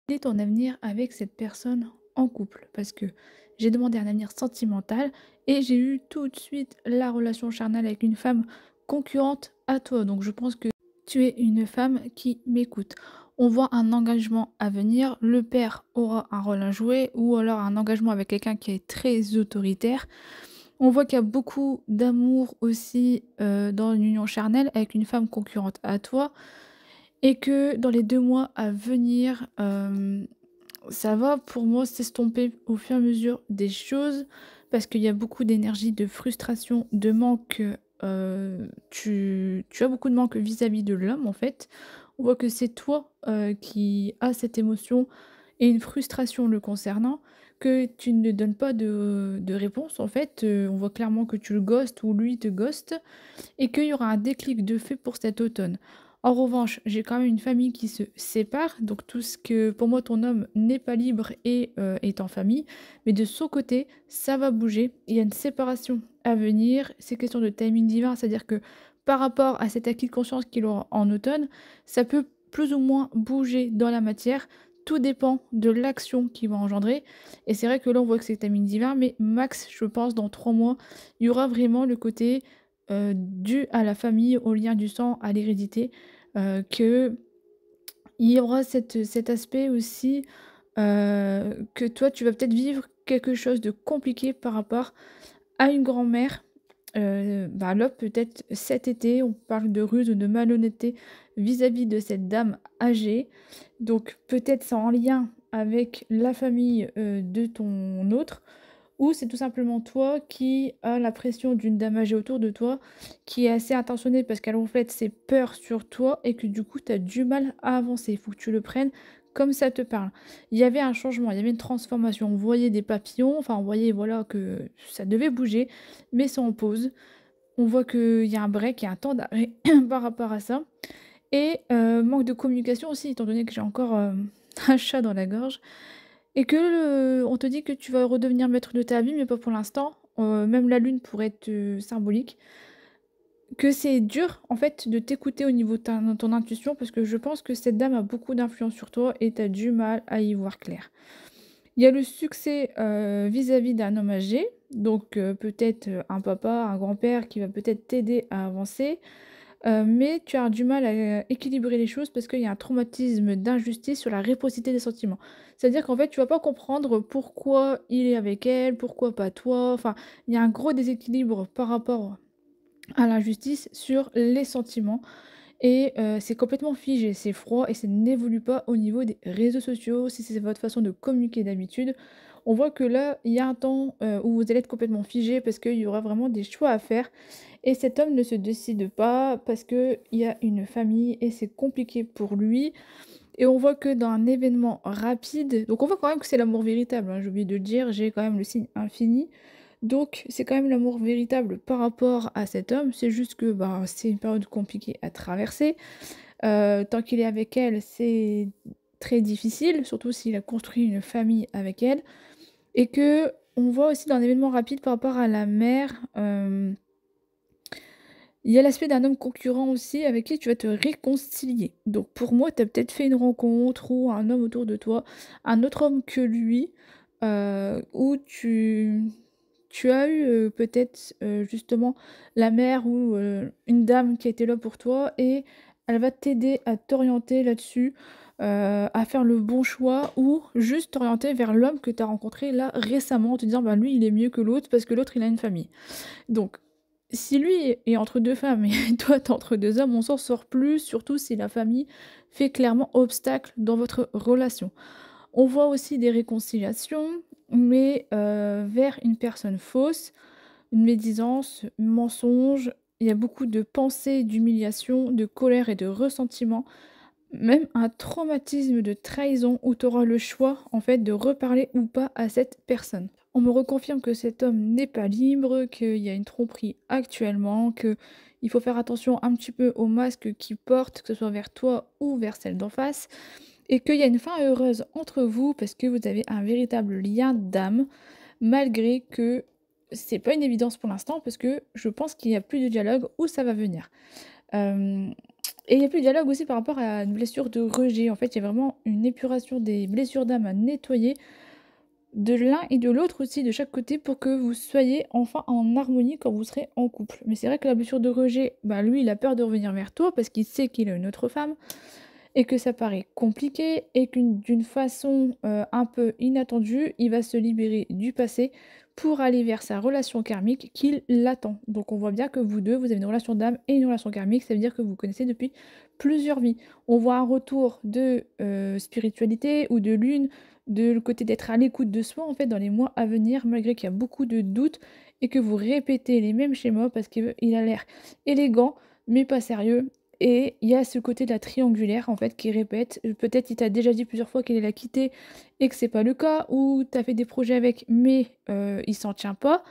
Quel est ton avenir avec cette personne en couple? Parce que j'ai demandé un avenir sentimental et j'ai eu tout de suite la relation charnelle avec une femme concurrente à toi. Donc je pense que tu es une femme qui m'écoute. On voit un engagement à venir, le père aura un rôle à jouer ou alors un engagement avec quelqu'un qui est très autoritaire. On voit qu'il y a beaucoup d'amour aussi dans une union charnelle avec une femme concurrente à toi et que dans les 2 mois à venir, ça va pour moi s'estomper au fur et à mesure des choses, parce qu'il y a beaucoup d'énergie, de frustration, de manque, tu as beaucoup de manque vis-à-vis de l'homme, en fait. On voit que c'est toi, qui as cette émotion et une frustration le concernant, que tu ne donnes pas de réponse, en fait, on voit clairement que tu le ghostes ou lui te ghoste et qu'il y aura un déclic de fait pour cet automne. En revanche, j'ai quand même une famille qui se sépare, donc tout ce que pour moi ton homme n'est pas libre et est en famille, mais de son côté, ça va bouger. Il y a une séparation à venir, c'est question de timing divin, c'est-à-dire que par rapport à cet acquis de conscience qu'il aura en automne, ça peut plus ou moins bouger dans la matière. Tout dépend de l'action qu'il va engendrer. Et c'est vrai que là, on voit que c'est timing divin, mais max, je pense, dans 3 mois, il y aura vraiment le côté dû à la famille, au lien du sang, à l'hérédité, qu'il y aura cet aspect aussi, que toi, tu vas peut-être vivre quelque chose de compliqué par rapport à une grand-mère. Bah, là, peut-être cet été, on parle de ruse ou de malhonnêteté vis-à-vis de cette dame âgée. Donc peut-être c'est en lien avec la famille, de ton autre ou c'est tout simplement toi qui as la pression d'une dame âgée autour de toi, qui est assez intentionnée parce qu'elle reflète ses peurs sur toi et que du coup tu as du mal à avancer. Il faut que tu le prennes comme ça te parle. Il y avait un changement, il y avait une transformation. On voyait des papillons, enfin on voyait voilà que ça devait bouger, mais c'est en pause. On voit qu'il y a un break, il y a un temps d'arrêt par rapport à ça. Et manque de communication aussi, étant donné que j'ai encore un chat dans la gorge. Et que on te dit que tu vas redevenir maître de ta vie, mais pas pour l'instant, même la lune pourrait être, symbolique. Que c'est dur, en fait, de t'écouter au niveau de ta ton intuition parce que je pense que cette dame a beaucoup d'influence sur toi et tu as du mal à y voir clair. Il y a le succès, vis-à-vis d'un homme âgé, donc peut-être, un papa, un grand-père qui va peut-être t'aider à avancer. Mais tu as du mal à équilibrer les choses parce qu'il y a un traumatisme d'injustice sur la réciprocité des sentiments. C'est-à-dire qu'en fait, tu vas pas comprendre pourquoi il est avec elle, pourquoi pas toi. Enfin, il y a un gros déséquilibre par rapport à l'injustice sur les sentiments et c'est complètement figé, c'est froid et ça n'évolue pas au niveau des réseaux sociaux. Si c'est votre façon de communiquer d'habitude, on voit que là, il y a un temps, où vous allez être complètement figé parce qu'il y aura vraiment des choix à faire et cet homme ne se décide pas parce qu'il y a une famille et c'est compliqué pour lui et on voit que dans un événement rapide donc on voit quand même que c'est l'amour véritable, hein, j'ai oublié de le dire, j'ai quand même le signe infini donc c'est quand même l'amour véritable par rapport à cet homme, c'est juste que, bah, c'est une période compliquée à traverser. Tant qu'il est avec elle, c'est très difficile, surtout s'il a construit une famille avec elle et que on voit aussi dans un événement rapide par rapport à la mère, il y a l'aspect d'un homme concurrent aussi avec qui tu vas te réconcilier. Donc pour moi, tu as peut-être fait une rencontre ou un homme autour de toi, un autre homme que lui, où tu as eu, peut-être, justement la mère ou, une dame qui était là pour toi et elle va t'aider à t'orienter là-dessus, à faire le bon choix ou juste t'orienter vers l'homme que tu as rencontré là récemment en te disant: «Bah, lui, il est mieux que l'autre parce que l'autre, il a une famille». Donc si lui est entre 2 femmes et toi tu es entre 2 hommes, on s'en sort plus, surtout si la famille fait clairement obstacle dans votre relation. On voit aussi des réconciliations, mais vers une personne fausse, une médisance, mensonge. Il y a beaucoup de pensées d'humiliation, de colère et de ressentiment, même un traumatisme de trahison où tu auras le choix, en fait, de reparler ou pas à cette personne. On me reconfirme que cet homme n'est pas libre, qu'il y a une tromperie actuellement, que il faut faire attention un petit peu au masque qu'il porte, que ce soit vers toi ou vers celle d'en face, et qu'il y a une fin heureuse entre vous parce que vous avez un véritable lien d'âme, malgré que c'est pas une évidence pour l'instant, parce que je pense qu'il y a plus de dialogue où ça va venir. Hem Et il y a plus de dialogue aussi par rapport à une blessure de rejet. En fait, il y a vraiment une épuration des blessures d'âme à nettoyer de l'un et de l'autre aussi, de chaque côté, pour que vous soyez enfin en harmonie quand vous serez en couple. Mais c'est vrai que la blessure de rejet, bah lui, il a peur de revenir vers toi parce qu'il sait qu'il a une autre femme et que ça paraît compliqué et qu'une d'une façon, un peu inattendue, il va se libérer du passé pour aller vers sa relation karmique qu'il l'attend. Donc on voit bien que vous 2 vous avez une relation d'âme et une relation karmique, ça veut dire que vous vous connaissez depuis plusieurs vies. On voit un retour de, spiritualité ou de lune, de le côté d'être à l'écoute de soi, en fait, dans les mois à venir, malgré qu'il y a beaucoup de doutes et que vous répétez les mêmes schémas parce qu'il a l'air élégant, mais pas sérieux et il y a ce côté de la triangulaire, en fait, qui répète. Peut-être il t'a déjà dit plusieurs fois qu'il allait la quitter et que c'est pas le cas, ou tu as fait des projets avec, mais il s'en tient pas.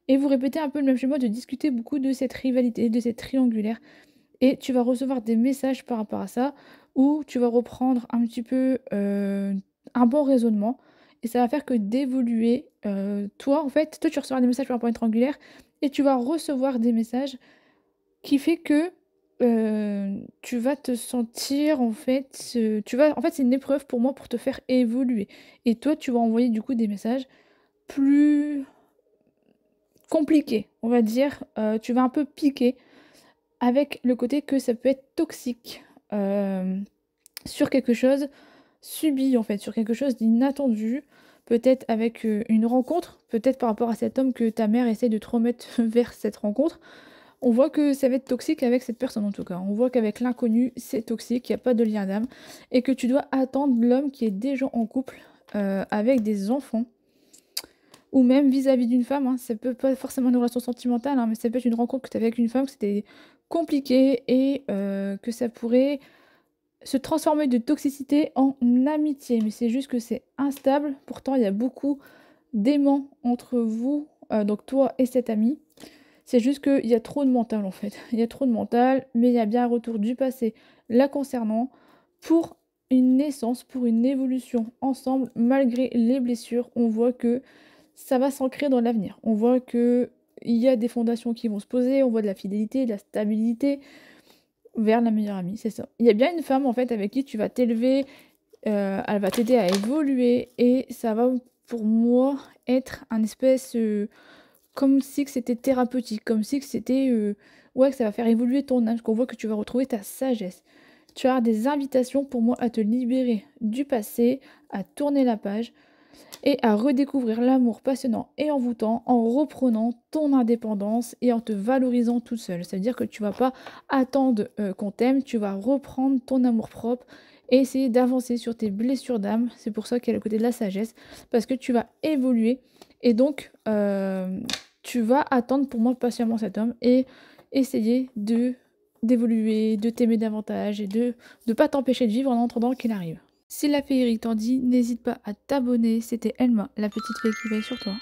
Et vous répétez un peu le même schéma de discuter beaucoup de cette rivalité, de cette triangulaire. Et tu vas recevoir des messages par rapport à ça, où tu vas reprendre un petit peu un bon raisonnement. Et ça va faire que d'évoluer, toi, en fait, toi, tu recevras des messages par rapport à une triangulaire, et tu vas recevoir des messages qui fait que, tu vas te sentir en fait, tu vas en fait, c'est une épreuve pour moi pour te faire évoluer et toi, tu vas envoyer du coup des messages plus compliqués, on va dire, tu vas un peu piquer avec le côté que ça peut être toxique, hem, sur quelque chose subi en fait, sur quelque chose d'inattendu, peut-être avec, une rencontre, peut-être par rapport à cet homme que ta mère essaie de te remettre vers cette rencontre. On voit que ça va être toxique avec cette personne en tout cas. On voit qu'avec l'inconnu, c'est toxique, il y a pas de lien d'âme et que tu dois attendre l'homme qui est déjà en couple, avec des enfants ou même vis-à-vis d'une femme, hein. Ça peut pas forcément une relation sentimentale, hein, mais ça peut être une rencontre que tu as avec une femme, que c'était compliqué et que ça pourrait se transformer de toxicité en amitié. Mais c'est juste que c'est instable. Pourtant, il y a beaucoup d'aimants entre vous, donc toi et cet ami. C'est juste qu'il y a trop de mental en fait. Il y a trop de mental, mais il y a bien un retour du passé la concernant pour une naissance, pour une évolution ensemble, malgré les blessures. On voit que ça va s'ancrer dans l'avenir. On voit que il y a des fondations qui vont se poser, on voit de la fidélité, de la stabilité vers la meilleure amie, c'est ça. Il y a bien une femme en fait avec qui tu vas t'élever, elle va t'aider à évoluer et ça va pour moi être un espèce, comme si que c'était thérapeutique, comme si que c'était, ouais, que ça va faire évoluer ton âme, qu'on voit que tu vas retrouver ta sagesse. Tu as des invitations pour moi à te libérer du passé, à tourner la page et à redécouvrir l'amour passionnant et envoûtant en reprenant ton indépendance et en te valorisant toute seule. Ça veut dire que tu vas pas attendre, qu'on t'aime, tu vas reprendre ton amour-propre et essayer d'avancer sur tes blessures d'âme. C'est pour ça qu'il y a le côté de la sagesse, parce que tu vas évoluer et donc tu vas attendre pour moi patiemment cet homme et essayer d'évoluer, de t'aimer davantage et de pas t'empêcher de vivre en attendant qu'il arrive. Si la féerie t'en dit, n'hésite pas à t'abonner. C'était Elma, la petite fée qui veille sur toi.